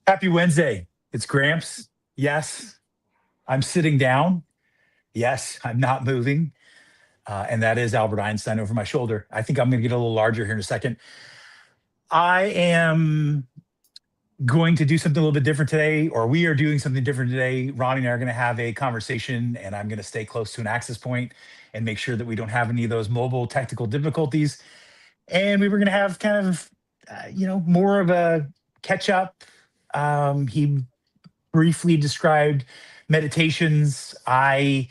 Happy Wednesday. It's Gramps. Yes, I'm sitting down. Yes, I'm not moving. And that is Albert Einstein over my shoulder. I think I'm going to get a little larger here in a second. I am going to do something a little bit different today, or we are doing something different today. Ronnie and I are going to have a conversation, and I'm going to stay close to an access point and make sure that we don't have any of those mobile technical difficulties. And we were going to have kind of, more of a catch up. He briefly described meditations. I've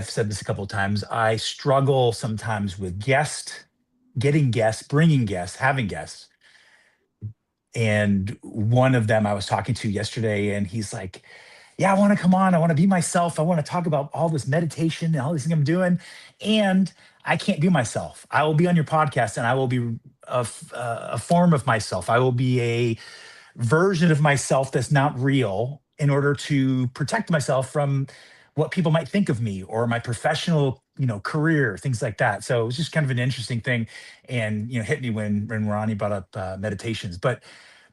said this a couple of times. I struggle sometimes with getting guests, bringing guests, having guests. And one of them I was talking to yesterday, and he's like, "Yeah, I want to come on. I want to be myself. I want to talk about all this meditation and all these things I'm doing. And I can't be myself. I will be on your podcast, and I will be a form of myself. I will be a version of myself that's not real in order to protect myself from what people might think of me or my professional career, things like that. So it was just kind of an interesting thing, and hit me when Ronnie brought up meditations. But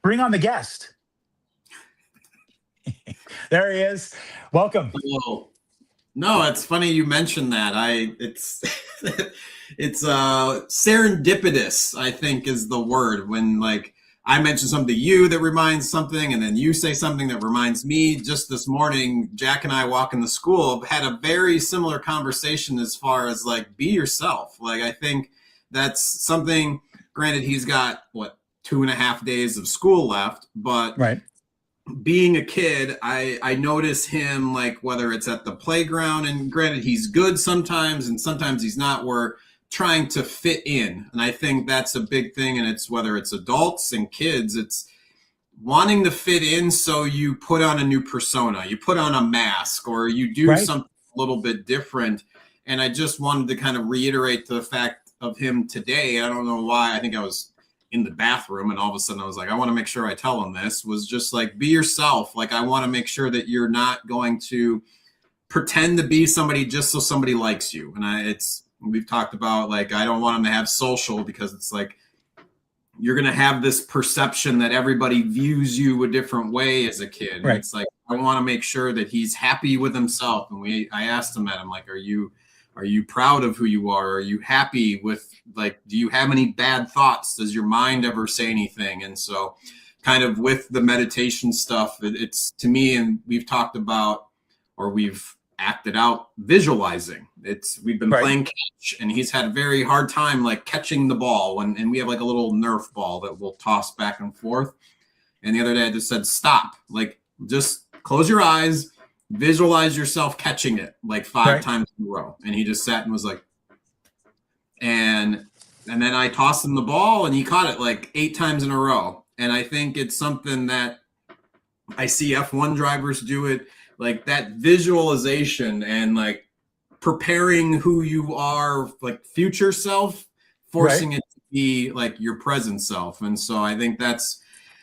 bring on the guest. There he is. Welcome. Well, no, it's funny you mentioned that. It's it's serendipitous, I think is the word, when like I mention something to you that reminds something, and then you say something that reminds me. Just this morning, Jack and I walking to school had a very similar conversation as far as like be yourself. Like I think that's something. Granted, he's got what 2.5 days of school left, but Right. being a kid, I notice him like whether it's at the playground, and granted he's good sometimes and sometimes he's not. We're trying to fit in, and I think that's a big thing. And it's whether it's adults and kids, it's wanting to fit in. So you put on a new persona, you put on a mask, or you do Right. something a little bit different. And I just wanted to kind of reiterate the fact of him today. I don't know why. I think I was in the bathroom, and all of a sudden I was like, I want to make sure I tell him this. Was just like, be yourself. Like I want to make sure that you're not going to pretend to be somebody just so somebody likes you. And we've talked about like I don't want him to have social, because it's like you're going to have this perception that everybody views you a different way as a kid. And Right. it's like I want to make sure that he's happy with himself. And I asked him that. I'm like, are you proud of who you are? Are you happy with, like, do you have any bad thoughts? Does your mind ever say anything? And so kind of with the meditation stuff, it's to me, and we've talked about, or we've acted out visualizing. We've been Right. playing catch, and he's had a very hard time like catching the ball, and we have like a little Nerf ball that we'll toss back and forth. And the other day I just said, stop, like just close your eyes, visualize yourself catching it like five Right. times in a row. And he just sat and was like, and then I tossed him the ball, and he caught it like 8 times in a row. And I think it's something that I see F1 drivers do, it like that visualization and like preparing who you are, like future self, Right. forcing it to be like your present self. And so I think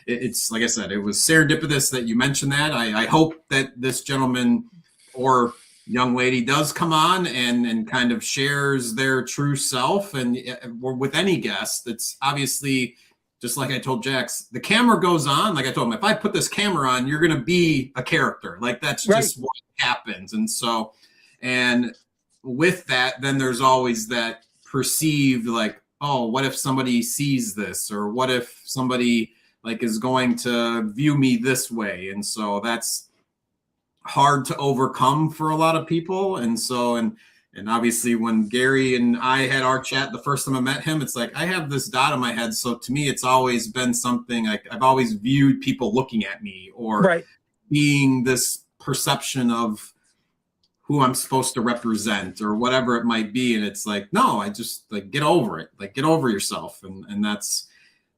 it's like I said, it was serendipitous that you mentioned that. I hope that this gentleman or young lady does come on and kind of shares their true self. And with any guest, it's obviously just like I told Jax, the camera goes on. Like I told him, if I put this camera on, you're going to be a character. Like that's Right. just what happens. And so, and with that, then there's always that perceived like, oh, what if somebody sees this, or what if somebody like is going to view me this way? And so that's hard to overcome for a lot of people. And so, and obviously when Gary and I had our chat the first time I met him, it's like I have this dot on my head. So to me, it's always been something like I've always viewed people looking at me or Right. being this perception of who I'm supposed to represent or whatever it might be. And it's like, no, I just like get over it, like get over yourself. And that's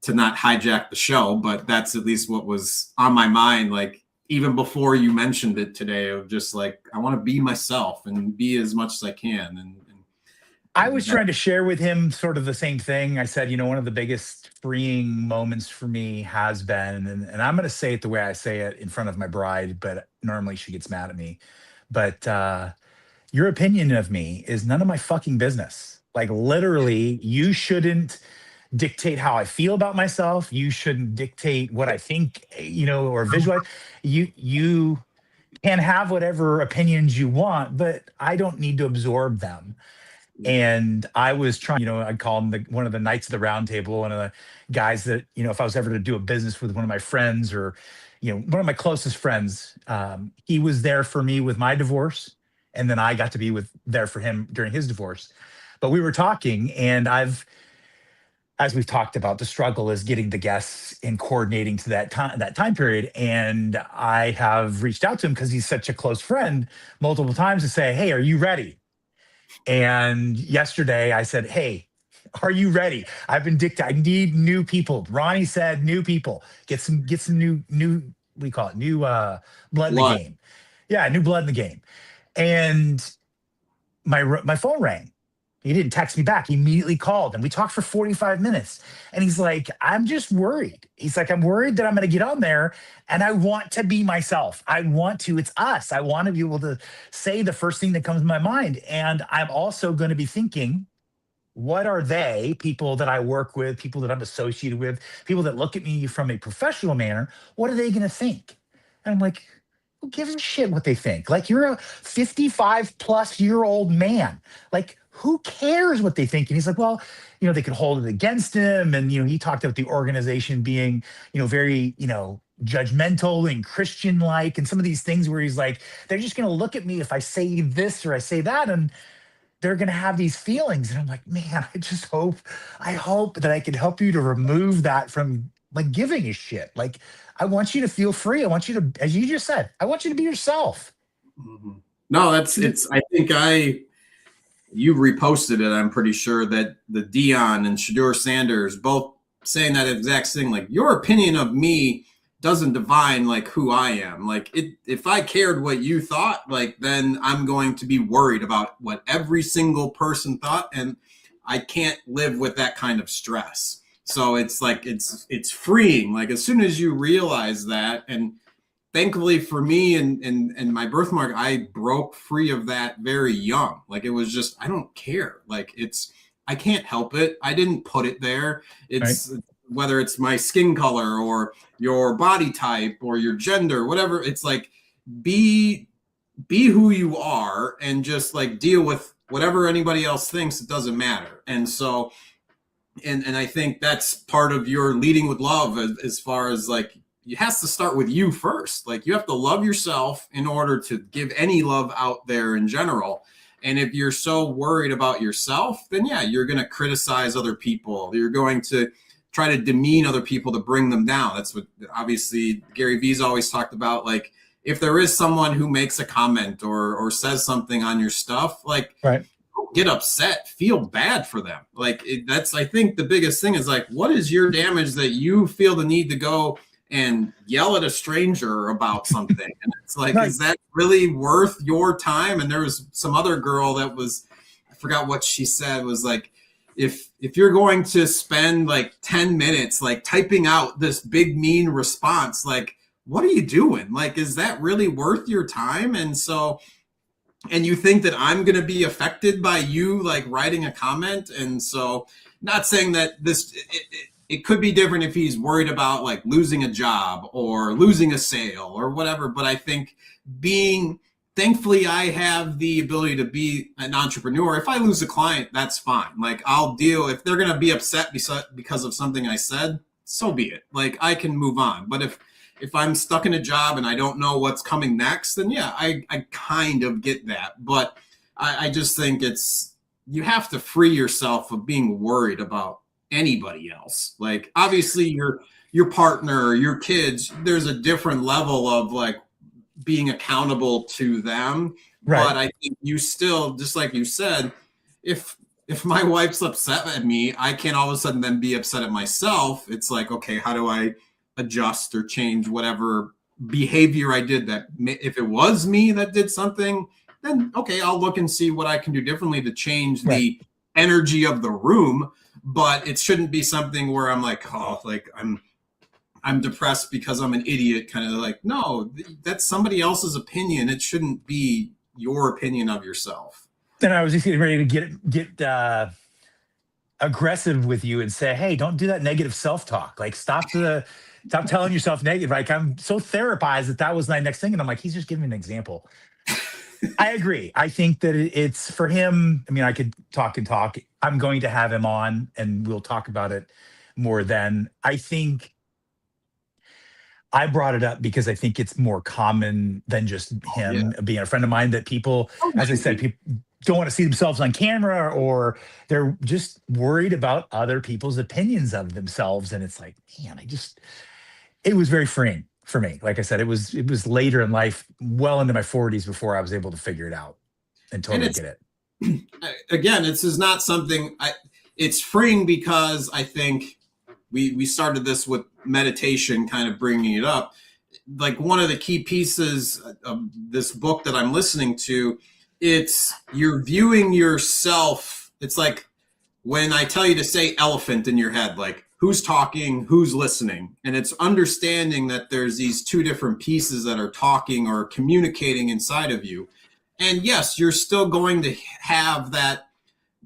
to not hijack the show, but that's at least what was on my mind. Like even before you mentioned it today, of just like, I want to be myself and be as much as I can. I And was that, trying to share with him sort of the same thing. I said, one of the biggest freeing moments for me has been, and I'm going to say it the way I say it in front of my bride, but normally she gets mad at me. But your opinion of me is none of my fucking business. Like, literally, you shouldn't dictate how I feel about myself. You shouldn't dictate what I think, or visualize. You can have whatever opinions you want, but I don't need to absorb them. And I was trying, I'd call him one of the knights of the round table, one of the guys that, if I was ever to do a business with one of my friends or, one of my closest friends, he was there for me with my divorce. And then I got to be there for him during his divorce. But we were talking, and as we've talked about, the struggle is getting the guests and coordinating to that time period. And I have reached out to him because he's such a close friend multiple times to say, hey, are you ready? And yesterday I said, hey, are you ready? I've been I need new people. Ronnie said new people. Get some new we call it new blood in the game. Yeah, new blood in the game. And my phone rang. He didn't text me back. He immediately called, and we talked for 45 minutes. And he's like, I'm just worried. He's like, I'm worried that I'm going to get on there and I want to be myself. It's us. I want to be able to say the first thing that comes to my mind. And I'm also going to be thinking, what are they, people that I work with, people that I'm associated with, people that look at me from a professional manner, what are they going to think? And I'm like, who gives a shit what they think? Like, you're a 55 plus year old man. Like, who cares what they think? And he's like, well, they could hold it against him. And, he talked about the organization being, very, judgmental and Christian-like, and some of these things where he's like, they're just going to look at me if I say this or I say that, and they're going to have these feelings. And I'm like, man, I hope that I can help you to remove that from like giving a shit. Like, I want you to feel free. I want you to, as you just said, I want you to be yourself. Mm-hmm. No, I think you reposted it. I'm pretty sure that the Dion and Shedeur Sanders both saying that exact thing. Like, your opinion of me doesn't define like who I am. Like, if I cared what you thought, like, then I'm going to be worried about what every single person thought. And I can't live with that kind of stress. So it's like, it's freeing. Like, as soon as you realize that, and thankfully for me and my birthmark, I broke free of that very young. Like, it was just, I don't care. Like, I can't help it. I didn't put it there. It's right. Whether it's my skin color or your body type or your gender, whatever. It's like, be who you are and just like deal with whatever anybody else thinks. It doesn't matter. And so, and I think that's part of your leading with love as far as like, it has to start with you first. Like, you have to love yourself in order to give any love out there in general. And if you're so worried about yourself, then yeah, you're going to criticize other people. You're going to try to demean other people to bring them down. That's what obviously Gary Vee's always talked about. Like, if there is someone who makes a comment or says something on your stuff, like, right, don't get upset, feel bad for them. Like, that's, I think the biggest thing is like, what is your damage that you feel the need to go and yell at a stranger about something? And it's like, right, is that really worth your time? And there was some other girl that was, I forgot what she said, was like, if you're going to spend like 10 minutes like typing out this big mean response, like, what are you doing? Like, is that really worth your time? And so, and you think that I'm going to be affected by you like writing a comment? And so, not saying that this it could be different if he's worried about like losing a job or losing a sale or whatever. But I think thankfully I have the ability to be an entrepreneur. If I lose a client, that's fine. Like, I'll deal. If they're going to be upset because of something I said, so be it. Like, I can move on. But if I'm stuck in a job and I don't know what's coming next, then yeah, I kind of get that. But I just think you have to free yourself of being worried about anybody else. Like, obviously your partner, your kids, there's a different level of like being accountable to them. Right. But I think you still, just like you said, if my wife's upset at me, I can't all of a sudden then be upset at myself. It's like, okay, how do I adjust or change whatever behavior I did? That if it was me that did something, then okay, I'll look and see what I can do differently to change the energy of the room. But it shouldn't be something where I'm like, oh, like I'm depressed because I'm an idiot, kind of like, no, that's somebody else's opinion. It shouldn't be your opinion of yourself. Then I was just getting ready to get aggressive with you and say, "Hey, don't do that negative self-talk. Like, stop telling yourself negative." Like, I'm so therapized that that was my next thing, and I'm like, he's just giving me an example. I agree. I think that it's for him. I mean, I could talk and talk. I'm going to have him on, and we'll talk about it more then. I think I brought it up because I think it's more common than just Yeah. him being a friend of mine, that people, Oh, as I many said, people. people don't want to see themselves on camera, or they're just worried about other people's opinions of themselves. And it's like, man, it was very freeing for me. Like I said, it was later in life, well into my 40s, before I was able to figure it out and And totally it's get it. again, this is not something it's freeing because I think we started this with meditation, kind of bringing it up. Like one of the key pieces of this book that I'm listening to, it's you're viewing yourself. It's like when I tell you to say elephant in your head, like who's talking, who's listening. And it's understanding that there's these two different pieces that are talking or communicating inside of you. And yes, you're still going to have that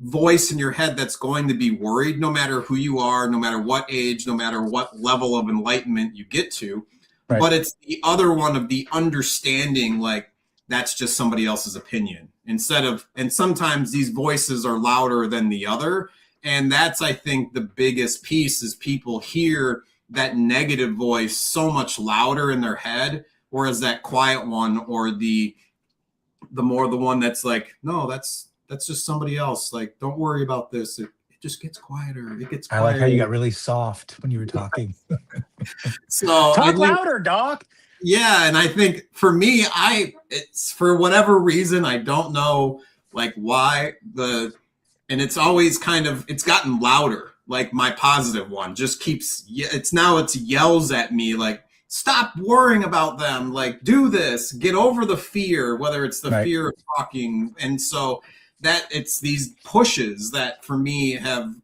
voice in your head that's going to be worried no matter who you are, no matter what age, no matter what level of enlightenment you get to. Right. But it's the other one of the understanding, like that's just somebody else's opinion instead of, and sometimes these voices are louder than the other. And that's, I think, the biggest piece is people hear that negative voice so much louder in their head, whereas that quiet one or the one that's like, no, that's just somebody else. Like, don't worry about this. It just gets quieter. It gets I like how you quieter. got really soft when you were talking. So I Talk think, louder, doc. yeah, and I think for me, it's for whatever reason, I don't know like why and it's always kind of it's gotten louder. Like my positive one just keeps it's yells at me like stop worrying about them, like do this, get over the fear, whether it's the Right. fear of talking. And so that it's these pushes that for me have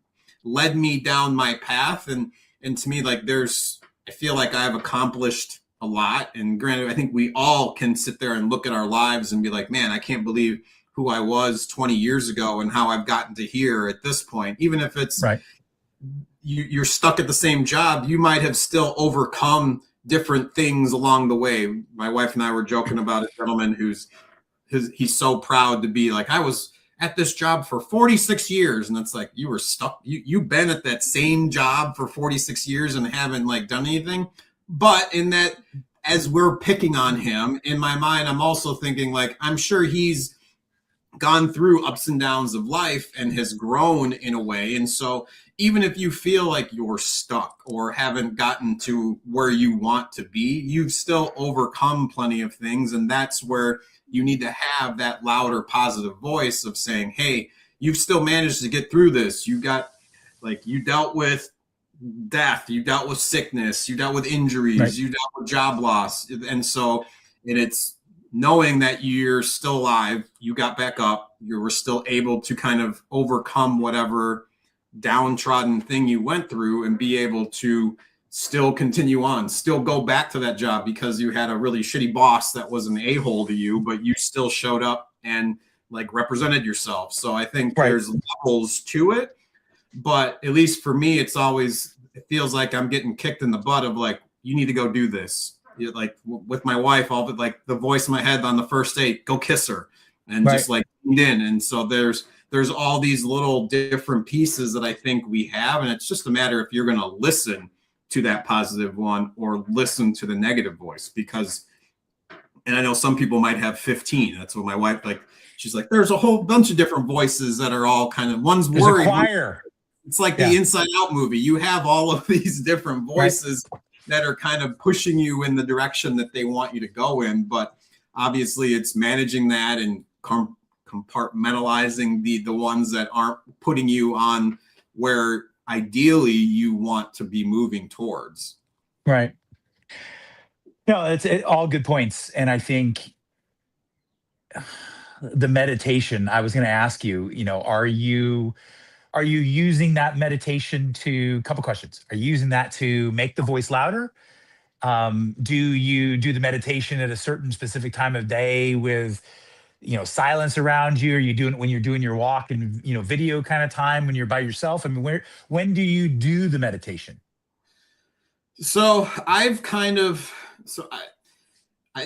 led me down my path. And to me, like I feel like I've accomplished a lot. And granted, I think we all can sit there and look at our lives and be like, man, I can't believe who I was 20 years ago and how I've gotten to here at this point. Even if it's Right. you're stuck at the same job, you might have still overcome different things along the way. My wife and I were joking about a gentleman he's so proud to be like, I was at this job for 46 years. And it's like, you were stuck. You've been at that same job for 46 years and haven't like done anything. But in that, as we're picking on him, in my mind, I'm also thinking like, I'm sure he's gone through ups and downs of life and has grown in a way. And so even if you feel like you're stuck or haven't gotten to where you want to be, you've still overcome plenty of things. And that's where you need to have that louder positive voice of saying, hey, you've still managed to get through this. You got like you dealt with death, you dealt with sickness, you dealt with injuries, Right. you dealt with job loss. And so it's knowing that you're still alive, you got back up, you were still able to kind of overcome whatever downtrodden thing you went through and be able to still continue on, still go back to that job because you had a really shitty boss that was an a-hole to you, but you still showed up and like represented yourself. So I think Right. there's levels to it, but at least for me, it feels like I'm getting kicked in the butt of like, you need to go do this. Like with my wife, all like the voice in my head on the first date, go kiss her and Right. just like in. And so there's all these little different pieces that I think we have. And it's just a matter if you're going to listen to that positive one or listen to the negative voice, because, and I know some people might have 15. That's what my wife, like, she's like, there's a whole bunch of different voices that are all kind of, one's There's a worried. choir. It's like Yeah. the Inside Out movie. You have all of these different voices that are kind of pushing you in the direction that they want you to go in. But obviously it's managing that and compartmentalizing the ones that aren't putting you on where ideally you want to be moving towards. Right. No, it's all good points. And I think the meditation, I was going to ask you, are you using that meditation to, couple questions. Are you using that to make the voice louder? Do you do the meditation at a certain specific time of day with silence around you? Are you doing it when you're doing your walk and video kind of time when you're by yourself? I mean, when do you do the meditation? So I've kind of so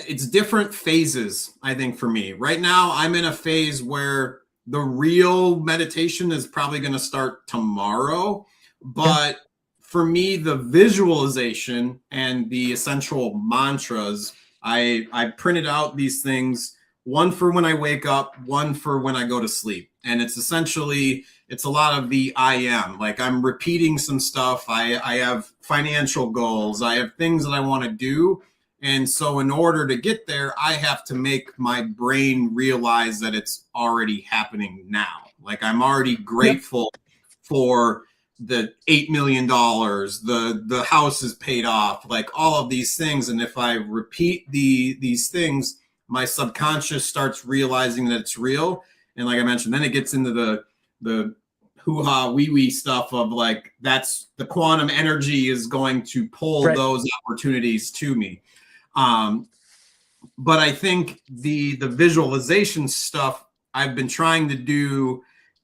it's different phases, I think, for me. Right now, I'm in a phase where the real meditation is probably going to start tomorrow. Yeah. But for me, the visualization and the essential mantras, I printed out these things, one for when I wake up, one for when I go to sleep. And it's essentially, it's a lot of the I am. Like I'm repeating some stuff. I have financial goals. I have things that I want to do, and so, in order to get there, I have to make my brain realize that it's already happening now. Like, I'm already Yep. grateful for the $8 million, the house is paid off, like all of these things. And if I repeat these things, my subconscious starts realizing that it's real. And like I mentioned, then it gets into the hoo ha wee wee stuff of like, that's the quantum energy is going to pull Right. those opportunities to me. Um, but I think the visualization stuff I've been trying to do,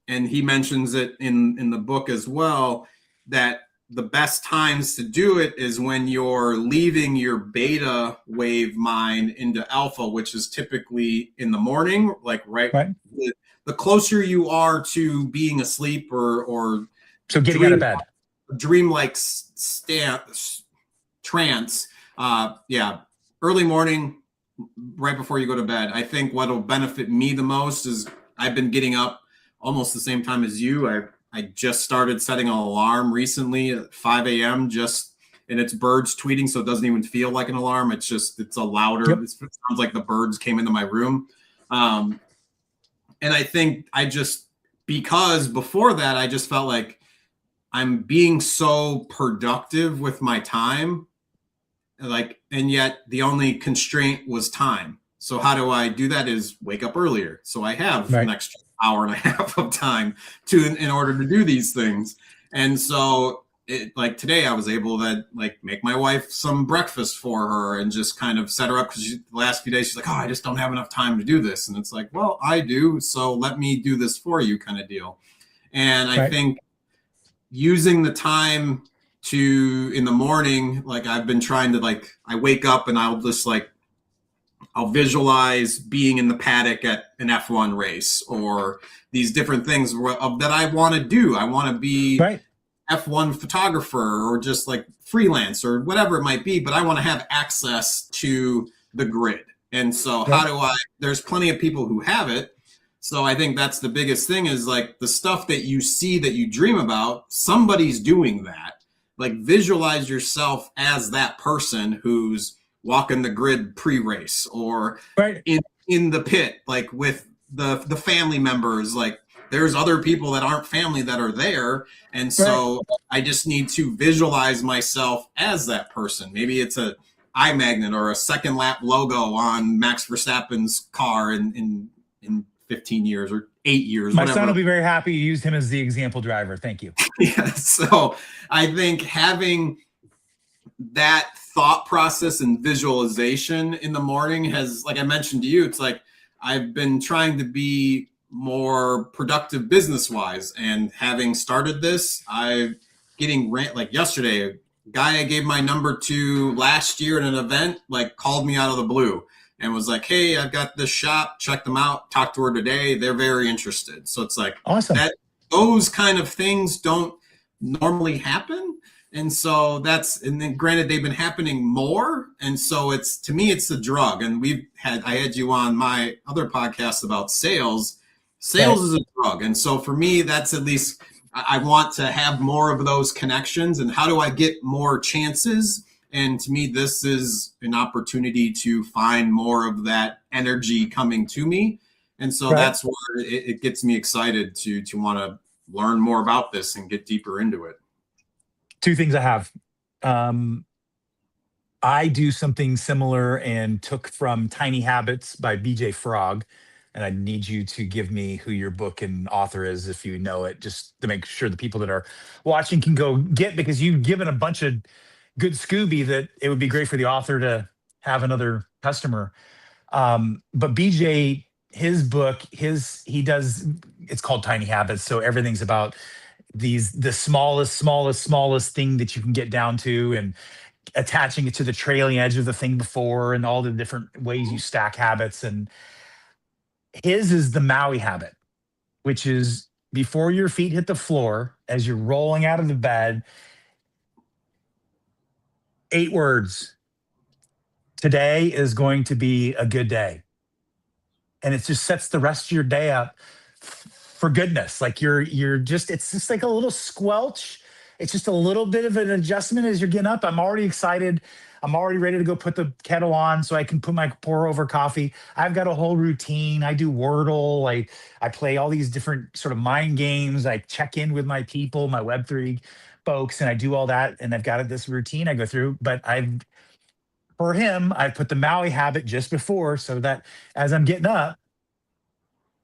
and he mentions it in the book as well, that the best times to do it is when you're leaving your beta wave mind into alpha, which is typically in the morning, like right. Right. The closer you are to being asleep or So getting out of bed. dream-like trance, yeah, early morning, right before you go to bed. I think what'll benefit me the most is I've been getting up almost the same time as you. I just started setting an alarm recently at 5 a.m. and it's birds tweeting, so it doesn't even feel like an alarm. It's a louder. Yep. It sounds like the birds came into my room. And I think because before that, I just felt like I'm being so productive with my time, and yet the only constraint was time. So how do I do that is wake up earlier. So I have Right. an extra hour and a half of time in order to do these things. And so like today I was able to make my wife some breakfast for her and just kind of set her up, because the last few days she's like, oh, I just don't have enough time to do this. And it's like, well, I do. So let me do this for you, kind of deal. And I think using the time in the morning, like I've been trying to I wake up and I'll visualize being in the paddock at an F1 race, or these different things that I want to do. I want to be F1 photographer, or just like freelance, or whatever it might be, but I want to have access to the grid. And so there's plenty of people who have it. So I think that's the biggest thing, is like the stuff that you see that you dream about, somebody's doing that. Like visualize yourself as that person who's walking the grid pre-race, or in the pit, like with the family members. Like there's other people that aren't family that are there. And so I just need to visualize myself as that person. Maybe it's a eye magnet or a second lap logo on Max Verstappen's car in 15 years or 8 years. My son will be very happy you used him as the example driver. Thank you. Yeah. So I think having that thought process and visualization in the morning has, like I mentioned to you, it's like I've been trying to be more productive business wise, and having started this, I'm getting like yesterday, a guy I gave my number to last year at an event called me out of the blue and was like, hey, I've got this shop, check them out, talk to her today, they're very interested. So it's like awesome. Those kind of things don't normally happen. And so and then granted, they've been happening more. And so to me, it's a drug. And I had you on my other podcast about sales. Sales is a drug. And so for me, that's at least, I want to have more of those connections. And how do I get more chances? And to me, this is an opportunity to find more of that energy coming to me. And so that's where it gets me excited to want to learn more about this and get deeper into it. Two things I have. I do something similar and took from Tiny Habits by BJ Frog. And I need you to give me who your book and author is, if you know it, just to make sure the people that are watching can go get, because you've given a bunch of good Scooby that it would be great for the author to have another customer. But BJ his book, he does, it's called Tiny Habits. So everything's about the smallest thing that you can get down to, and attaching it to the trailing edge of the thing before, and all the different ways you stack habits. And his is the Maui habit, which is before your feet hit the floor, as you're rolling out of the bed, 8 words: today is going to be a good day. And it just sets the rest of your day up for goodness. Like you're just, it's just like a little squelch. It's just a little bit of an adjustment as you're getting up. I'm already excited. I'm already ready to go put the kettle on so I can put my pour over coffee. I've got a whole routine. I do Wordle. I play all these different sort of mind games. I check in with my people, my Web3 folks, and I do all that. And I've got this routine I go through. But for him, I put the Maui habit just before, so that as I'm getting up,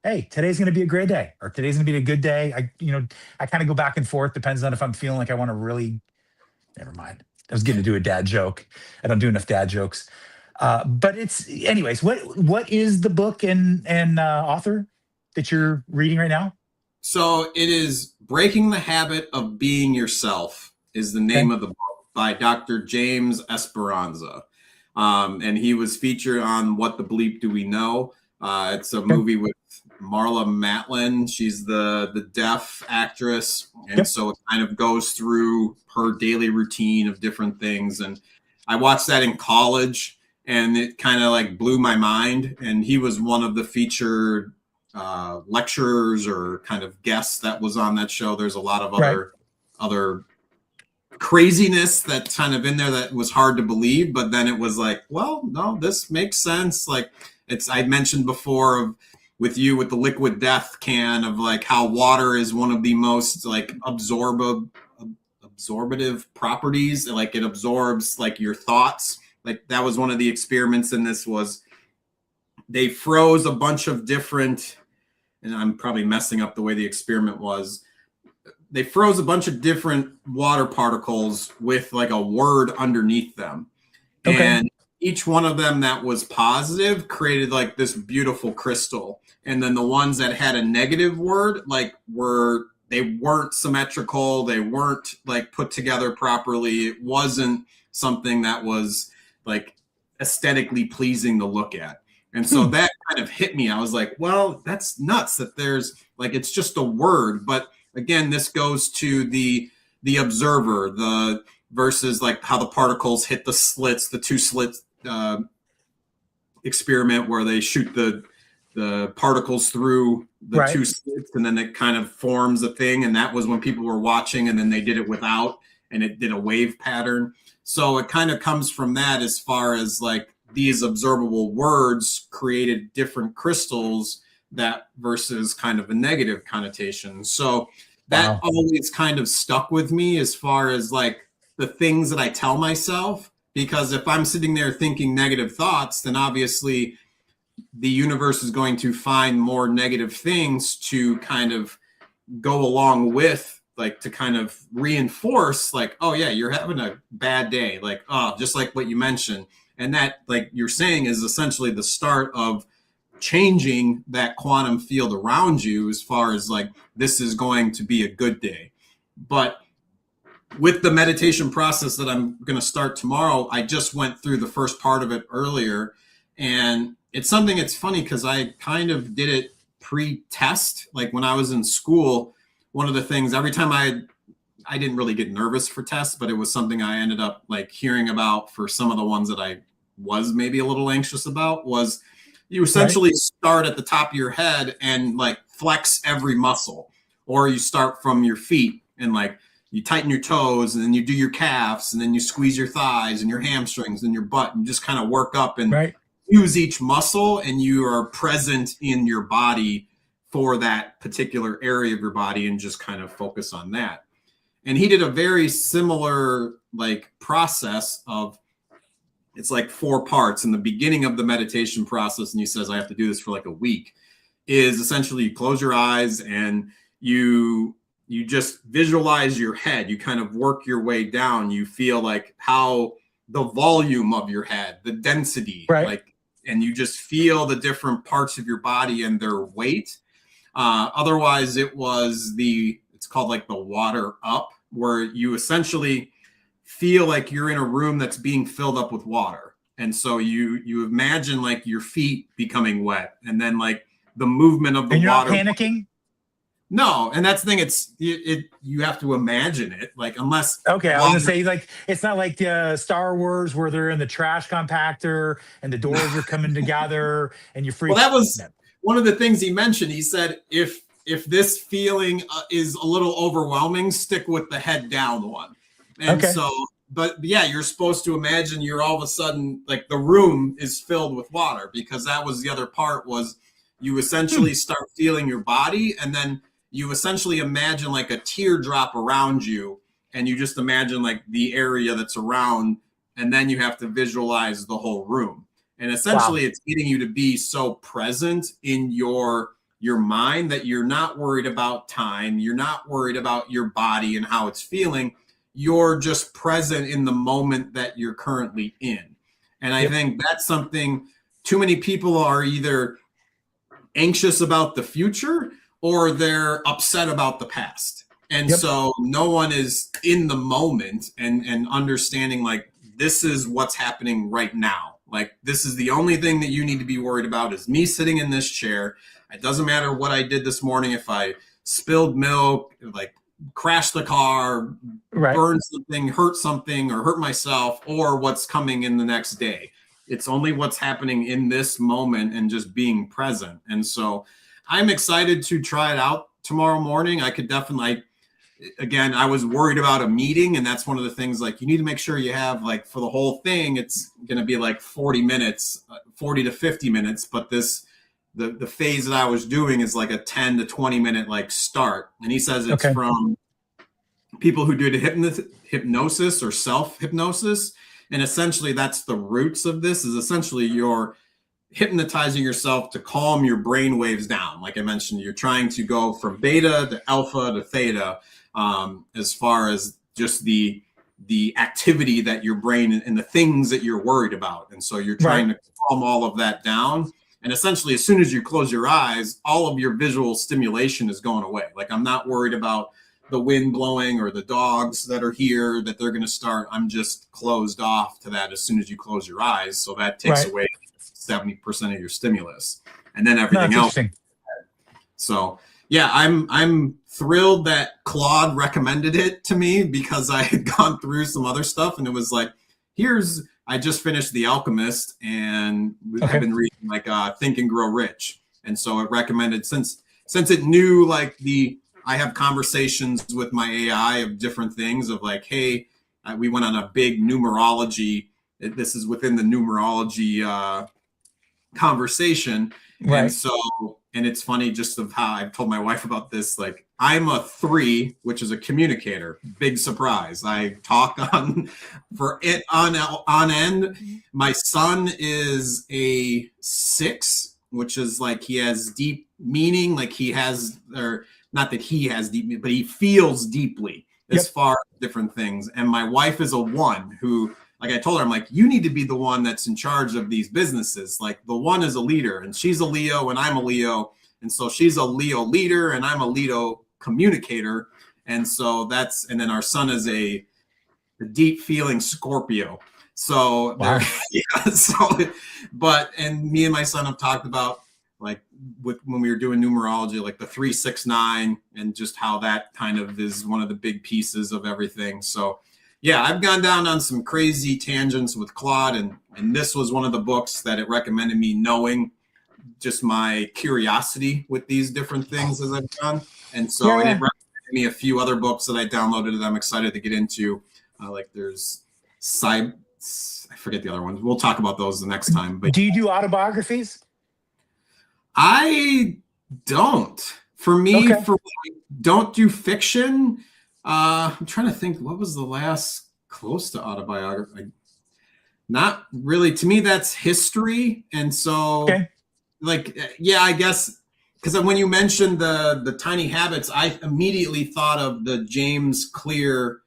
hey, today's going to be a great day, or today's going to be a good day. I kind of go back and forth. Depends on if I'm feeling like I want to really. Never mind. I was getting to do a dad joke. I don't do enough dad jokes. But it's, anyways. What is the book and author that you're reading right now? So it is Breaking the Habit of Being Yourself is the name of the book, by Dr. James Esperanza. And he was featured on What the Bleep Do We Know? It's a movie with Marla Matlin. She's the deaf actress. And so it kind of goes through her daily routine of different things. And I watched that in college, and it kind of like blew my mind. And he was one of the featured lecturers or kind of guests that was on that show. There's a lot of other craziness that's kind of in there that was hard to believe, but then it was like, well, no, this makes sense. Like I mentioned before with the liquid death can, of like how water is one of the most like absorbative properties. Like it absorbs like your thoughts. Like that was one of the experiments in this. Was they froze a bunch of different, and I'm probably messing up the way the experiment was. They froze a bunch of different water particles with like a word underneath them. Okay. And each one of them that was positive created like this beautiful crystal. And then the ones that had a negative word, like they weren't symmetrical. They weren't like put together properly. It wasn't something that was like aesthetically pleasing to look at. And so that kind of hit me. I was like, well, that's nuts that there's like, it's just a word. But again, this goes to the observer, the versus like how the particles hit the slits, the two slits experiment where they shoot the particles through the two slits, and then it kind of forms a thing. And that was when people were watching, and then they did it without, and it did a wave pattern. So it kind of comes from that, as far as like these observable words created different crystals that versus kind of a negative connotation. So that always kind of stuck with me as far as like the things that I tell myself, because if I'm sitting there thinking negative thoughts, then obviously the universe is going to find more negative things to kind of go along with, like to kind of reinforce like, oh yeah, you're having a bad day. Like, oh, just like what you mentioned. And that, like you're saying, is essentially the start of changing that quantum field around you, as far as like, this is going to be a good day. But with the meditation process that I'm going to start tomorrow, I just went through the first part of it earlier. And it's something, it's funny because I kind of did it pre-test. Like when I was in school, one of the things, every time I didn't really get nervous for tests, but it was something I ended up like hearing about for some of the ones that I was maybe a little anxious about, was you essentially start at the top of your head and like flex every muscle, or you start from your feet and like you tighten your toes, and then you do your calves, and then you squeeze your thighs and your hamstrings and your butt, and you just kind of work up and use each muscle, and you are present in your body for that particular area of your body and just kind of focus on that. And he did a very similar like process of, it's like 4 parts in the beginning of the meditation process. And he says, I have to do this for like a week, is essentially you close your eyes and you just visualize your head. You kind of work your way down. You feel like how the volume of your head, the density, like and you just feel the different parts of your body and their weight. Otherwise, it's called like the water up, where you essentially feel like you're in a room that's being filled up with water. And so you imagine like your feet becoming wet, and then like the movement of the And you're water. not panicking? No, and that's the thing. You have to imagine it, like unless. Okay, I was gonna say, like, it's not like Star Wars where they're in the trash compactor and the doors are coming together and you freak. Well, that was No. one of the things he mentioned. He said if this feeling is a little overwhelming, stick with the head down one. And Okay. so, but yeah, you're supposed to imagine you're all of a sudden like the room is filled with water, because that was the other part, was you essentially start feeling your body, and then you essentially imagine like a teardrop around you, and you just imagine like the area that's around, and then you have to visualize the whole room. And essentially It's getting you to be so present in your mind that you're not worried about time, you're not worried about your body and how it's feeling. You're just present in the moment that you're currently in. And I think that's something too many people are either anxious about the future or they're upset about the past. And so no one is in the moment and understanding like, this is what's happening right now. Like, this is the only thing that you need to be worried about is me sitting in this chair. It doesn't matter what I did this morning. If I spilled milk, like crashed the car, burned something, hurt something, or hurt myself, or what's coming in the next day. It's only what's happening in this moment and just being present. And so I'm excited to try it out tomorrow morning. I could definitely, again, I was worried about a meeting, and that's one of the things, like, you need to make sure you have, like, for the whole thing, it's going to be like 40 minutes, 40 to 50 minutes. But the phase that I was doing is like a 10 to 20 minute like start. And he says it's from people who do the hypnosis or self-hypnosis. And essentially that's the roots of this, is essentially you're hypnotizing yourself to calm your brain waves down. Like I mentioned, you're trying to go from beta to alpha to theta, as far as just the activity that your brain and the things that you're worried about. And so you're trying to calm all of that down. And essentially, as soon as you close your eyes, all of your visual stimulation is going away. Like, I'm not worried about the wind blowing or the dogs that are here that they're going to start. I'm just closed off to that as soon as you close your eyes. So that takes away 70% of your stimulus, and then everything else. So yeah, I'm thrilled that Claude recommended it to me, because I had gone through some other stuff, and it was like, I just finished The Alchemist, and I've been reading like Think and Grow Rich. And so it recommended, since it knew like I have conversations with my AI of different things of like, hey, we went on a big numerology. This is within the numerology conversation. And so, and it's funny just of how I've told my wife about this, like, I'm a 3, which is a communicator. Big surprise. I talk on end. My son is a 6, which is like, he has deep meaning. Like he has, or not that he has deep, but he feels deeply as far as different things. And my wife is a 1 who, like I told her, I'm like, you need to be the one that's in charge of these businesses. Like, the 1 is a leader, and she's a Leo and I'm a Leo. And so she's a Leo leader and I'm a Leo communicator. And so and then our son is a deep feeling Scorpio. So, and me and my son have talked about, like, when we were doing numerology, like the 369, and just how that kind of is one of the big pieces of everything. So yeah, I've gone down on some crazy tangents with Claude, and this was one of the books that it recommended me, knowing just my curiosity with these different things as I've done. And so it recommended me a few other books that I downloaded that I'm excited to get into. Like there's I forget the other ones. We'll talk about those the next time. But do you do autobiographies? I don't. For me, don't do fiction. I'm trying to think, what was the last close to autobiography? Not really. To me, that's history. And so, like, yeah, I guess, because when you mentioned the Tiny Habits, I immediately thought of the James Clear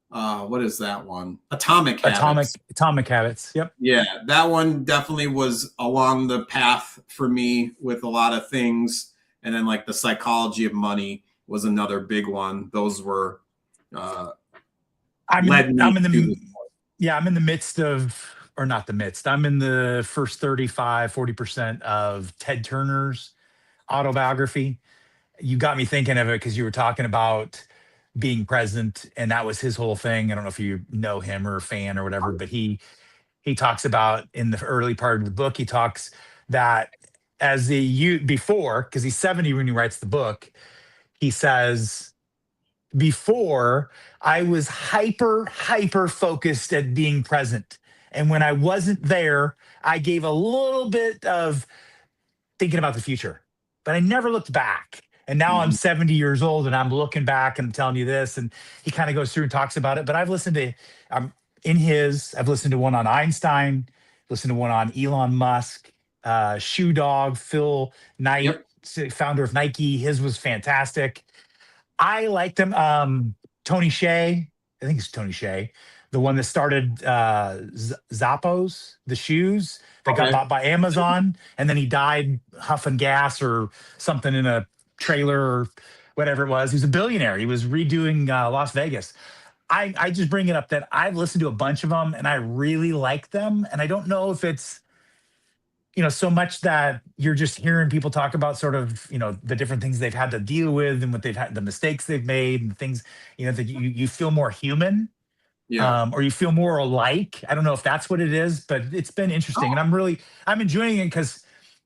what is that one? Atomic Habits. Atomic Habits. Yep. Yeah, that one definitely was along the path for me with a lot of things. And then like The Psychology of Money was another big one. Those were I'm led me I'm in to the yeah, I'm in the midst of, or not the midst. I'm in the first 35-40% of Ted Turner's autobiography. You got me thinking of it because you were talking about being present, and that was his whole thing. I don't know if you know him or a fan or whatever, but he talks about in the early part of the book, he talks that as the you before, because he's 70 when he writes the book, he says, before I was hyper focused at being present. And when I wasn't there, I gave a little bit of thinking about the future, but I never looked back. And now I'm Mhm. 70 years old and I'm looking back and I'm telling you this. And he kind of goes through and talks about it. But I've listened to, I've listened to one on Einstein, listened to one on Elon Musk, Shoe Dog, Phil Knight, Yep. founder of Nike. His was fantastic. I liked him. Tony Shea, I think it's Tony Shea, the one that started Zappos, the shoes that got Okay. bought by Amazon, and then he died huffing gas or something in a trailer or whatever it was. He was a billionaire. He was redoing Las Vegas. I just bring it up that I've listened to a bunch of them and I really like them. And I don't know if it's, so much that you're just hearing people talk about sort of, the different things they've had to deal with and what they've had, the mistakes they've made and things, that you feel more human, Yeah. or you feel more alike. I don't know if that's what it is, but it's been interesting. And I'm enjoying it because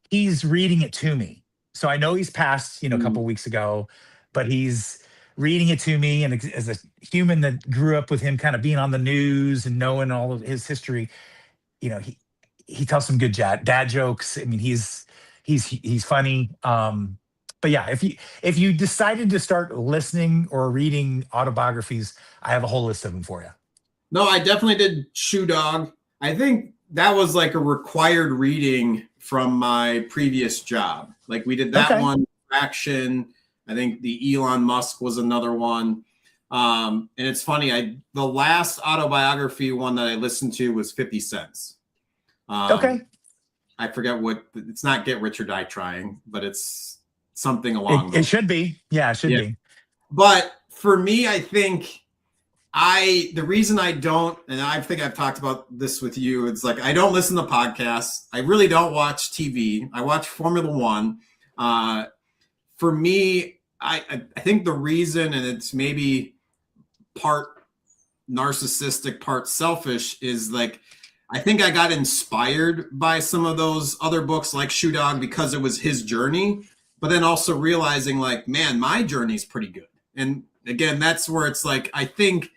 he's reading it to me. So I know he's passed, a Mm. couple weeks ago, but he's reading it to me. And as a human that grew up with him kind of being on the news and knowing all of his history, he tells some good dad jokes. I mean, he's funny. But yeah, if you decided to start listening or reading autobiographies, I have a whole list of them for you. No, I definitely did Shoe Dog. I think that was like a required reading from my previous job. Like we did that Okay. one, Action. I think the Elon Musk was another one. And it's funny, the last autobiography one that I listened to was 50 Cents. Okay. I forget what, it's not Get Rich or Die Trying, but it's something along It those. should be. Yeah, it should be. But for me, I think the reason I don't, and I think I've talked about this with you, it's like I don't listen to podcasts. I really don't watch TV. I watch Formula One. For me, I think the reason, and it's maybe part narcissistic, part selfish, is like I think I got inspired by some of those other books like Shoe Dog because it was his journey, but then also realizing like, man, my journey's pretty good. And again, that's where it's like I think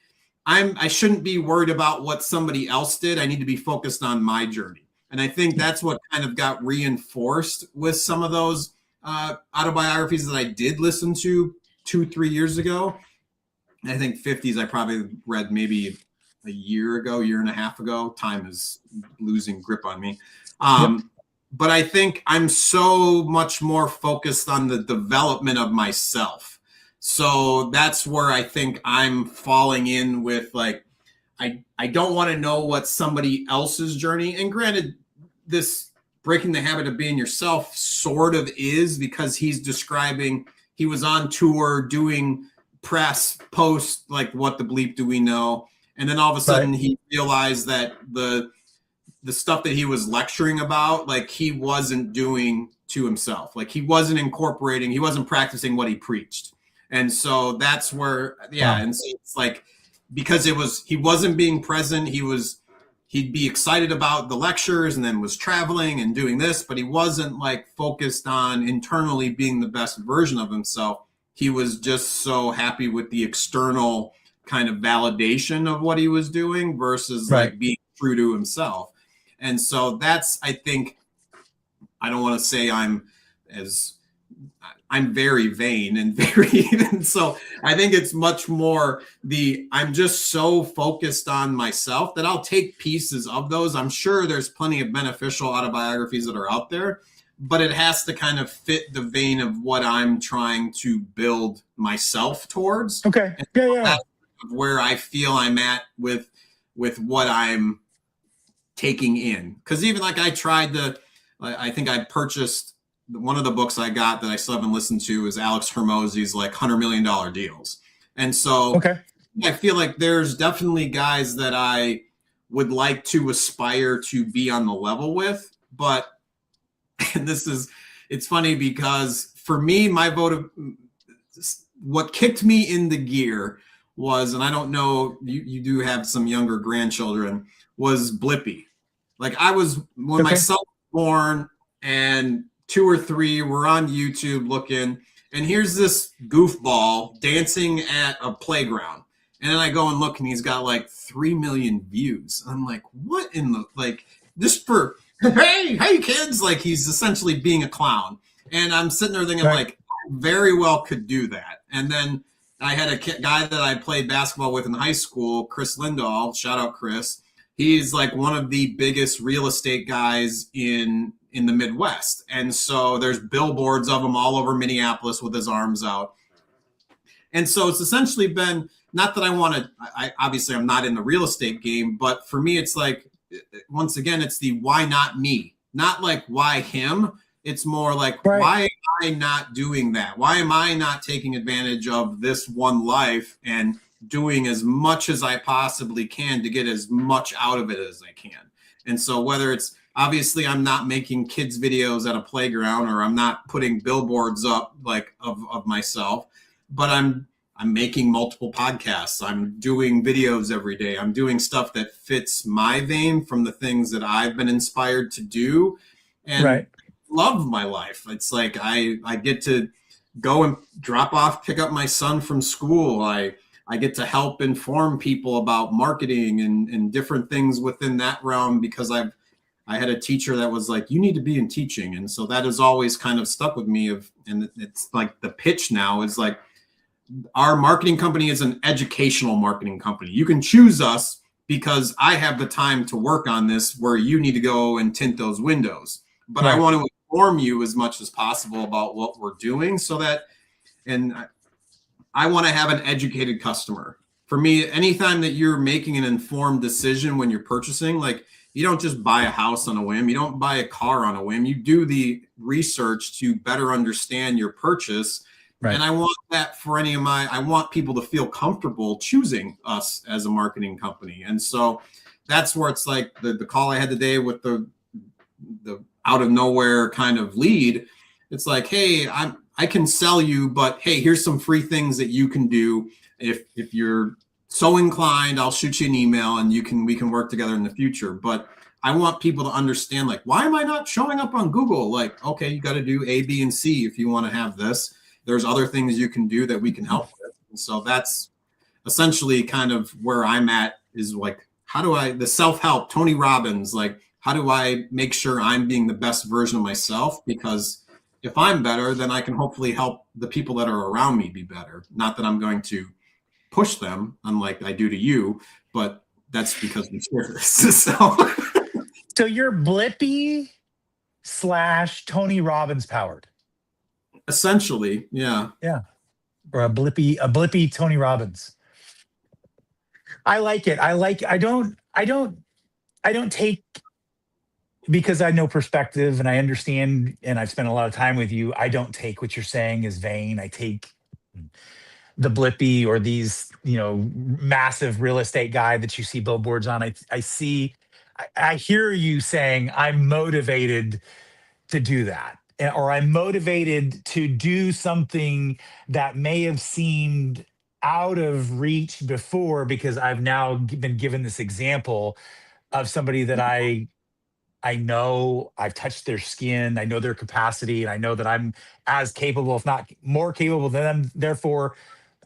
I shouldn't be worried about what somebody else did. I need to be focused on my journey. And I think that's what kind of got reinforced with some of those autobiographies that I did listen to 2-3 years ago. I think 50s I probably read maybe a year and a half ago. Time is losing grip on me. Yep. But I think I'm so much more focused on the development of myself. So that's where I think I'm falling in with like, I don't want to know what somebody else's journey. And granted, this breaking the habit of being yourself sort of is, because he's describing, he was on tour doing press post, like what the bleep do we know? And then all of a sudden he realized that the stuff that he was lecturing about, like he wasn't doing to himself. Like he wasn't incorporating, he wasn't practicing what he preached. And so that's where, yeah. And so it's like, because he wasn't being present. He'd be excited about the lectures and then was traveling and doing this, but he wasn't like focused on internally being the best version of himself. He was just so happy with the external kind of validation of what he was doing versus like being true to himself. And so that's, I think, I don't want to say I'm very vain and very, and so I think it's much more I'm just so focused on myself that I'll take pieces of those. I'm sure there's plenty of beneficial autobiographies that are out there, but it has to kind of fit the vein of what I'm trying to build myself towards. Okay. Yeah. of where I feel I'm at with what I'm taking in. Because even like I think I purchased one of the books I got that I still haven't listened to is Alex Hermosi's like $100 million deals. And so Okay. I feel like there's definitely guys that I would like to aspire to be on the level with. But, and it's funny because for me, my vote of what kicked me in the gear was, and I don't know, you do have some younger grandchildren, was Blippi. Like when my son was born and 2 or 3 were on YouTube looking, and here's this goofball dancing at a playground. And then I go and look and he's got like 3 million views. I'm like, what in the, like, just for, hey kids, like he's essentially being a clown. And I'm sitting there thinking like, I very well could do that. And then I had a guy that I played basketball with in high school, Chris Lindahl, shout out Chris. He's like one of the biggest real estate guys in the Midwest. And so there's billboards of him all over Minneapolis with his arms out. And so it's essentially been, not that I obviously I'm not in the real estate game, but for me, it's like, once again, it's the why not me? Not like why him? It's more like, why am I not doing that? Why am I not taking advantage of this one life and doing as much as I possibly can to get as much out of it as I can? And so whether it's, obviously I'm not making kids videos at a playground, or I'm not putting billboards up like of myself, but I'm making multiple podcasts. I'm doing videos every day. I'm doing stuff that fits my vein from the things that I've been inspired to do, and love my life. It's like I get to go and pick up my son from school. I get to help inform people about marketing and different things within that realm, because I had a teacher that was like, you need to be in teaching. And so that has always kind of stuck with me and it's like the pitch now is like, our marketing company is an educational marketing company. You can choose us because I have the time to work on this, where you need to go and tint those windows. But I want to inform you as much as possible about what we're doing, so that, and I want to have an educated customer. For me, anytime that you're making an informed decision when you're purchasing, like, you don't just buy a house on a whim. You don't buy a car on a whim. You do the research to better understand your purchase. And I want that for I want people to feel comfortable choosing us as a marketing company. And so that's where it's like the call I had today with the out of nowhere kind of lead. It's like, hey, I can sell you, but hey, here's some free things that you can do. If you're so inclined, I'll shoot you an email and we can work together in the future. But I want people to understand, like, why am I not showing up on Google? Like, okay, you got to do A, B, and C if you want to have this. There's other things you can do that we can help with. And so that's essentially kind of where I'm at, is like, how do the self-help, Tony Robbins, like, how do I make sure I'm being the best version of myself? Because if I'm better, then I can hopefully help the people that are around me be better. Not that I'm going to push them, unlike I do to you, but that's because we share this. So you're Blippi / Tony Robbins powered. Essentially, yeah. Or a Blippi Tony Robbins. I like it. I don't take, because I know perspective and I understand and I've spent a lot of time with you, I don't take what you're saying as vain. I take the Blippi or these, massive real estate guy that you see billboards on. I hear you saying, I'm motivated to do that, or I'm motivated to do something that may have seemed out of reach before, because I've now been given this example of somebody that I know, I've touched their skin, I know their capacity, and I know that I'm as capable, if not more capable than them. Therefore,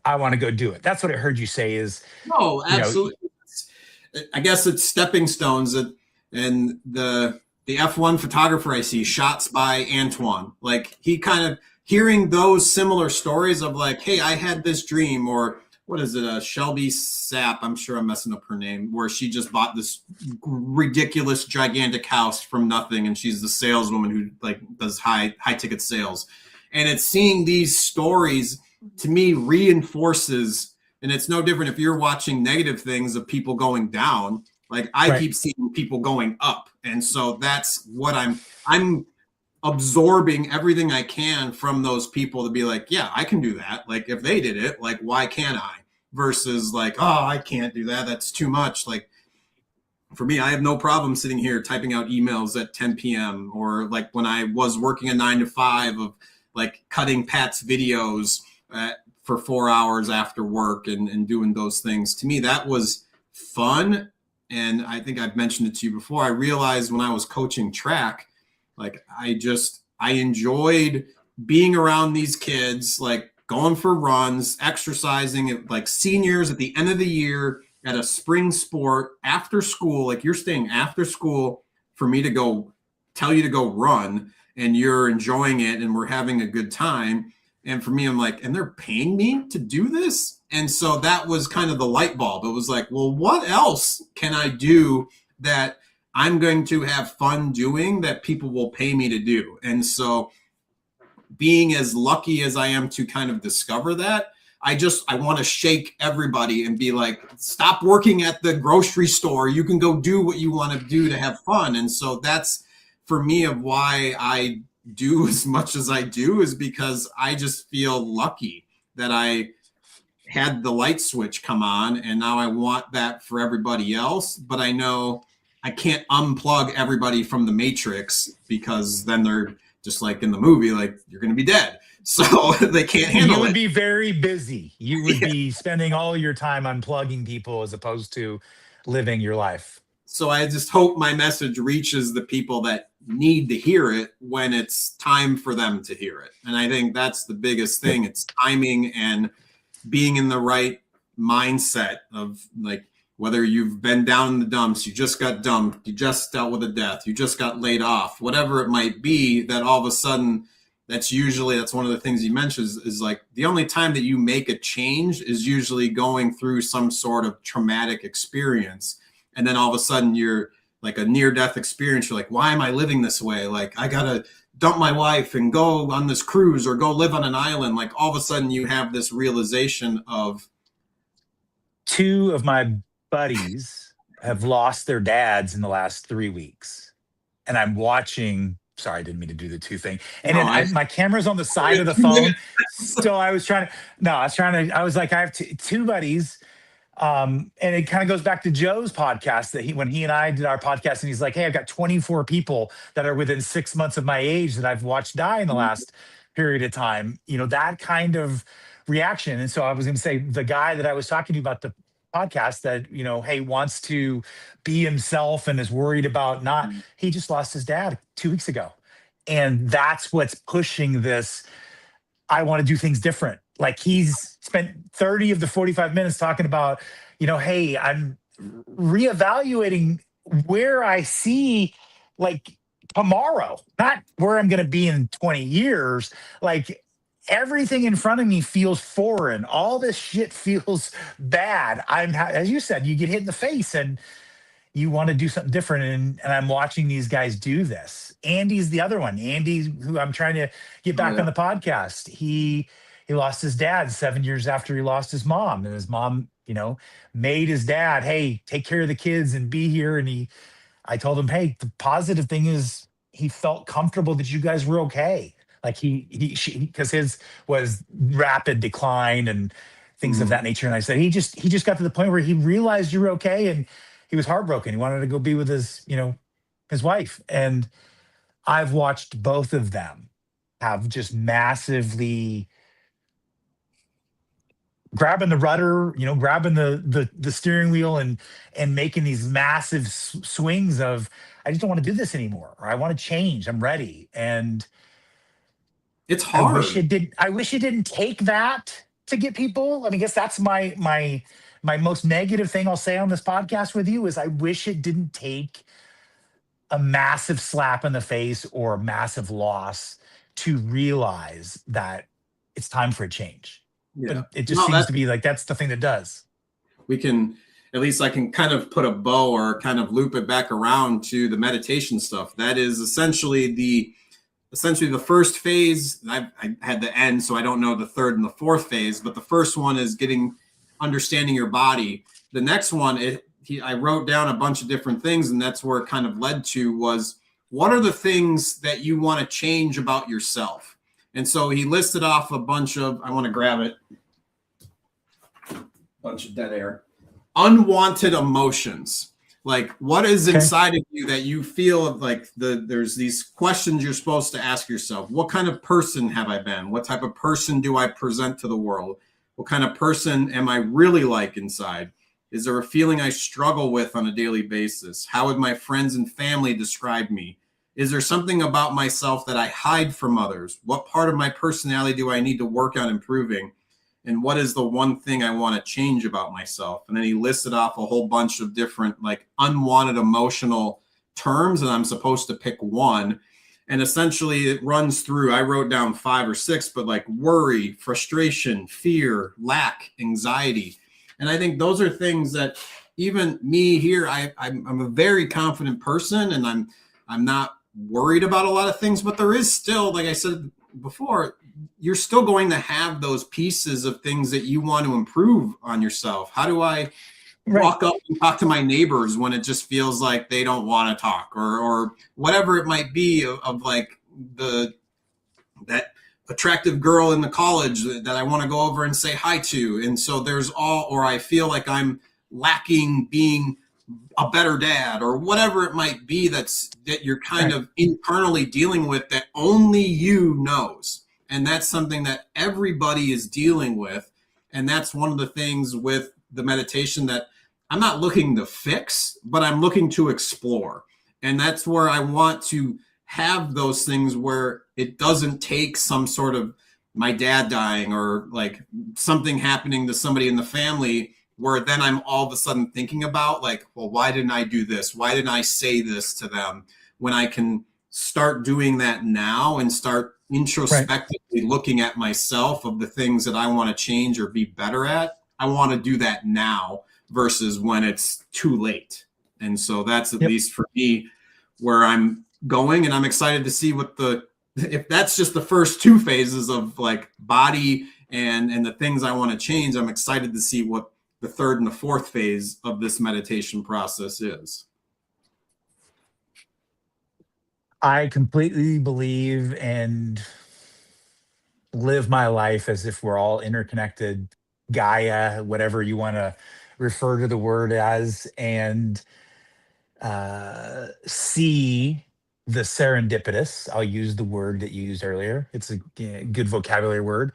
I want to go do it. That's what I heard you say is. No, absolutely. I guess it's stepping stones. And the F1 photographer I see, Shots by Antoine, like, he kind of hearing those similar stories of like, hey, I had this dream, or what is it? Shelby Sapp. I'm sure I'm messing up her name, where she just bought this ridiculous, gigantic house from nothing. And she's the saleswoman who like does high ticket sales. And it's seeing these stories, to me, reinforces And it's no different if you're watching negative things of people going down. Like I Right. keep seeing people going up. And so that's what I'm absorbing everything I can from those people to be like, yeah, I can do that. Like if they did it, like why can't I? Versus like, oh, I can't do that. That's too much. Like for me, I have no problem sitting here typing out emails at 10 p.m. or like when I was working a 9 to 5 of like cutting Pat's videos for 4 hours after work and doing those things. To me, that was fun. And I think I've mentioned it to you before. I realized when I was coaching track, like I enjoyed being around these kids, like going for runs, exercising, like seniors at the end of the year at a spring sport after school. Like you're staying after school for me to go tell you to go run, and you're enjoying it and we're having a good time. And for me, I'm like, and they're paying me to do this. And so that was kind of the light bulb. It was like, well, what else can I do that I'm going to have fun doing that people will pay me to do? And so being as lucky as I am to kind of discover that, I want to shake everybody and be like, stop working at the grocery store. You can go do what you want to do to have fun. And so that's for me of why I do as much as I do, is because I just feel lucky that I had the light switch come on, and now I want that for everybody else. But I know I can't unplug everybody from the matrix, because then they're just like in the movie, like you're going to be dead. So they can't handle it. You would be very busy. You would be spending all your time unplugging people as opposed to living your life. So I just hope my message reaches the people that need to hear it when it's time for them to hear it. And I think that's the biggest thing. It's timing and being in the right mindset of like, whether you've been down in the dumps, you just got dumped, you just dealt with a death, you just got laid off, whatever it might be, that all of a sudden, that's one of the things you mentioned is like the only time that you make a change is usually going through some sort of traumatic experience. And then all of a sudden you're like a near-death experience. You're like, why am I living this way? Like I got to dump my wife and go on this cruise or go live on an island. Like all of a sudden you have this realization of. Two of my buddies have lost their dads in the last 3 weeks. And I'm watching. Sorry, I didn't mean to do the two thing. And then my camera's on the side of the phone. So I was like, I have two buddies. And it kind of goes back to Joe's podcast that when he and I did our podcast, and he's like, hey, I've got 24 people that are within 6 months of my age that I've watched die in the last period of time, that kind of reaction. And so I was going to say, the guy that I was talking to about the podcast that, hey, wants to be himself and is worried about he just lost his dad 2 weeks ago. And that's what's pushing this. I want to do things different. Like he's spent 30 of the 45 minutes talking about, hey, I'm reevaluating where I see like tomorrow, not where I'm going to be in 20 years. Like everything in front of me feels foreign. All this shit feels bad. As you said, you get hit in the face and you want to do something different. And I'm watching these guys do this. Andy's the other one. Andy, who I'm trying to get back on the podcast. He lost his dad 7 years after he lost his mom. And his mom, made his dad, hey, take care of the kids and be here. And I told him, hey, the positive thing is he felt comfortable that you guys were okay. Like because his was rapid decline and things of that nature. And I said, he just got to the point where he realized you were okay. And he was heartbroken. He wanted to go be with his wife. And I've watched both of them have just massively grabbing the rudder, grabbing the steering wheel and making these massive swings of, I just don't want to do this anymore. Or I want to change. I'm ready. And it's hard. I wish it didn't take that to get people. I mean, I guess that's my most negative thing I'll say on this podcast with you is I wish it didn't take a massive slap in the face or a massive loss to realize that it's time for a change. Yeah. But it just seems to be like that's the thing that does. At least I can kind of put a bow or kind of loop it back around to the meditation stuff. That is essentially the first phase. I had the end, so I don't know the third and the fourth phase, but the first one is getting understanding your body. The next one, I wrote down a bunch of different things, and that's where it kind of led to was, what are the things that you want to change about yourself? And so he listed off a bunch of, I want to grab it, bunch of dead air, unwanted emotions. Like, what is inside of you that you feel like there's these questions you're supposed to ask yourself. What kind of person have I been? What type of person do I present to the world? What kind of person am I really like inside? Is there a feeling I struggle with on a daily basis? How would my friends and family describe me? Is there something about myself that I hide from others? What part of my personality do I need to work on improving? And what is the one thing I want to change about myself? And then he listed off a whole bunch of different like unwanted emotional terms, and I'm supposed to pick one. And essentially it runs through, I wrote down 5 or 6, but like worry, frustration, fear, lack, anxiety. And I think those are things that even me here, I'm a very confident person, and I'm not worried about a lot of things, but there is still, like I said before, you're still going to have those pieces of things that you want to improve on yourself. How do I walk up and talk to my neighbors when it just feels like they don't want to talk, or whatever it might be of like that attractive girl in the college that I want to go over and say hi to. And so or I feel like I'm lacking being a better dad, or whatever it might be that you're kind of internally dealing with that only you knows. And that's something that everybody is dealing with. And that's one of the things with the meditation that I'm not looking to fix, but I'm looking to explore. And that's where I want to have those things where it doesn't take some sort of my dad dying or like something happening to somebody in the family where then I'm all of a sudden thinking about like, well, why didn't I do this? Why didn't I say this to them? When I can start doing that now and start introspectively looking at myself of the things that I want to change or be better at, I want to do that now versus when it's too late. And so that's at least for me where I'm going, and I'm excited to see if that's just the first 2 phases of like body and the things I want to change. I'm excited to see what the 3rd and the 4th phase of this meditation process is. I completely believe and live my life as if we're all interconnected, Gaia, whatever you want to refer to the word as, and see the serendipitous. I'll use the word that you used earlier. It's a good vocabulary word.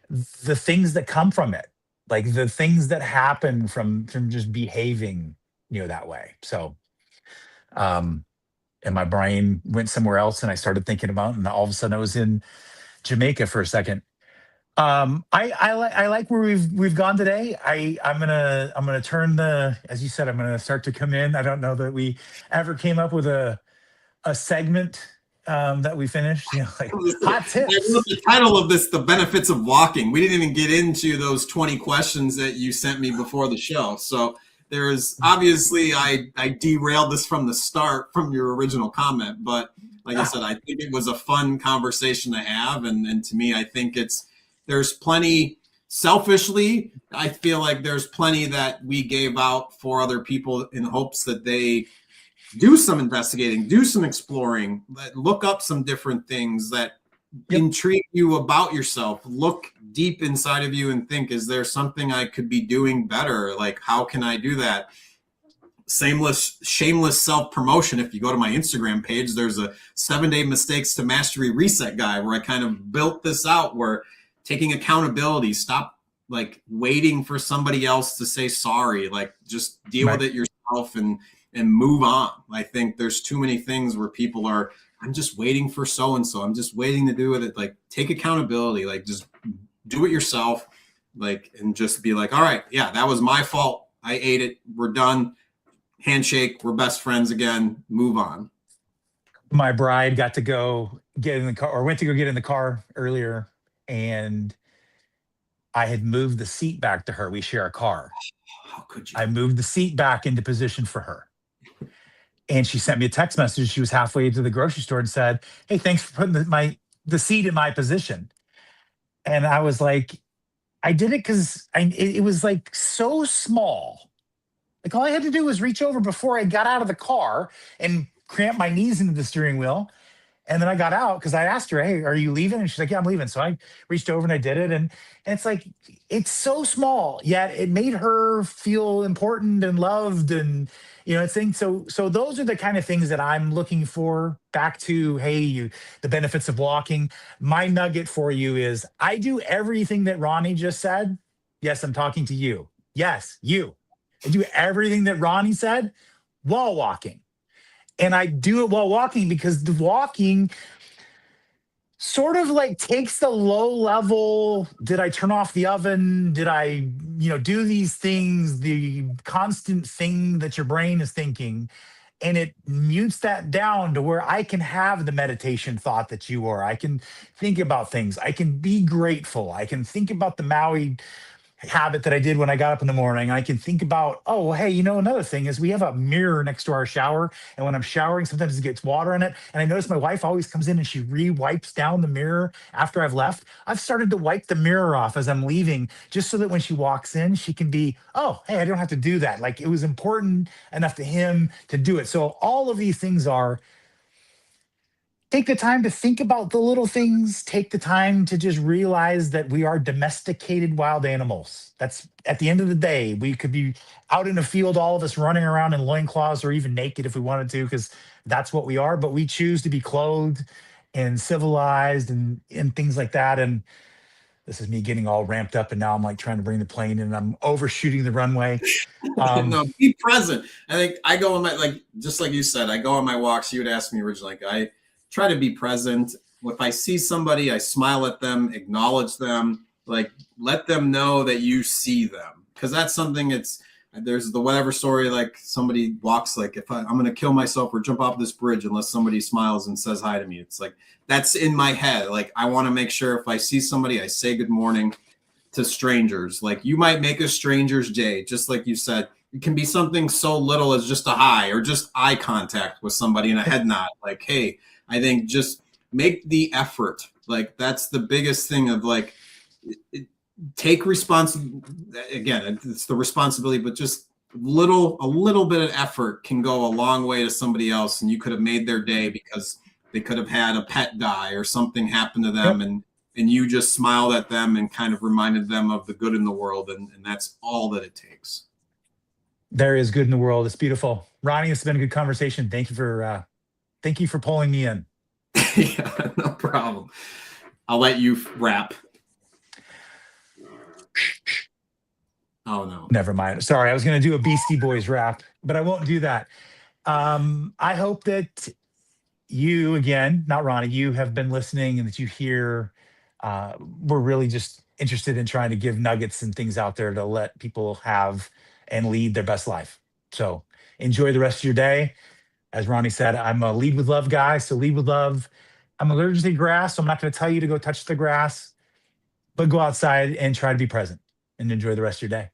The things that come from it, like the things that happen from just behaving, that way. So, and my brain went somewhere else, and I started thinking about, and all of a sudden I was in Jamaica for a second. I like where we've gone today. I'm gonna turn as you said, I'm gonna start to come in. I don't know that we ever came up with a segment that we finished. Like hot tips. The title of this, The Benefits of Walking. We didn't even get into those 20 questions that you sent me before the show. So there's obviously I derailed this from the start from your original comment, but like I said, I think it was a fun conversation to have, and to me, I think there's plenty. Selfishly, I feel like there's plenty that we gave out for other people in hopes that they do some investigating, do some exploring, look up some different things that intrigue you about yourself. Look deep inside of you and think, is there something I could be doing better? Like, how can I do that? Shameless self-promotion. If you go to my Instagram page, there's a 7-day mistakes to mastery reset guide where I kind of built this out, where taking accountability, stop like waiting for somebody else to say sorry, like just deal with it yourself and move on. I think there's too many things where people are, I'm just waiting for so-and-so. I'm just waiting to do it. Like, take accountability, like just do it yourself, like, and just be like, all right, yeah, that was my fault. I ate it. We're done. Handshake. We're best friends again. Move on. My bride got to go get in the car, or went to go get in the car earlier, and I had moved the seat back to her. We share a car. How could you? I moved the seat back into position for her. And she sent me a text message. She was halfway to the grocery store and said, "Hey, thanks for putting the seat in my position." And I was like, I did it because it was like so small. Like all I had to do was reach over before I got out of the car and cramp my knees into the steering wheel. And then I got out because I asked her, "Hey, are you leaving?" And she's like, "Yeah, I'm leaving." So I reached over and I did it. And it's like, it's so small, yet it made her feel important and loved. And, I think so those are the kind of things that I'm looking for back to, hey, the benefits of walking. My nugget for you is I do everything that Ronnie just said. Yes, I'm talking to you. Yes, you. I do everything that Ronnie said while walking. And I do it while walking because the walking sort of like takes the low level. Did I turn off the oven? Did I, do these things, the constant thing that your brain is thinking, and it mutes that down to where I can have the meditation thought that you are. I can think about things. I can be grateful. I can think about the Maui habit that I did when I got up in the morning. I can think about, oh, hey, another thing is we have a mirror next to our shower. And when I'm showering, sometimes it gets water in it. And I notice my wife always comes in and she re-wipes down the mirror after I've left. I've started to wipe the mirror off as I'm leaving, just so that when she walks in, she can be, oh, hey, I don't have to do that. Like it was important enough to him to do it. So all of these things are, take the time to think about the little things. Take the time to just realize that we are domesticated wild animals. That's at the end of the day, we could be out in a field, all of us running around in loincloths or even naked if we wanted to, because that's what we are. But we choose to be clothed and civilized and things like that. And this is me getting all ramped up. And now I'm like trying to bring the plane in and I'm overshooting the runway. No, be present. I think I go on my, like, just like you said, I go on my walks. You would ask me originally, like, I try to be present. If I see somebody, I smile at them, acknowledge them, like let them know that you see them. Cause that's something there's the whatever story, like somebody walks, like if I'm going to kill myself or jump off this bridge unless somebody smiles and says hi to me. It's like, that's in my head. Like I want to make sure if I see somebody, I say good morning to strangers. Like you might make a stranger's day, just like you said. It can be something so little as just a hi or just eye contact with somebody and a head nod. Like, hey, I think just make the effort. Like that's the biggest thing of like, take responsibility. Again, it's the responsibility, but just a little bit of effort can go a long way to somebody else. And you could have made their day because they could have had a pet die or something happen to them. Yep. And you just smiled at them and kind of reminded them of the good in the world. And that's all that it takes. There is good in the world. It's beautiful. Ronnie, it's been a good conversation. Thank you for pulling me in. Yeah, no problem. I'll let you wrap. Oh no. Never mind. Sorry, I was going to do a Beastie Boys rap, but I won't do that. I hope that you, again, not Ronnie, you have been listening and that you hear. We're really just interested in trying to give nuggets and things out there to let people have and lead their best life. So enjoy the rest of your day. As Ronnie said, I'm a lead with love guy, so lead with love. I'm allergic to grass, so I'm not going to tell you to go touch the grass, but go outside and try to be present and enjoy the rest of your day.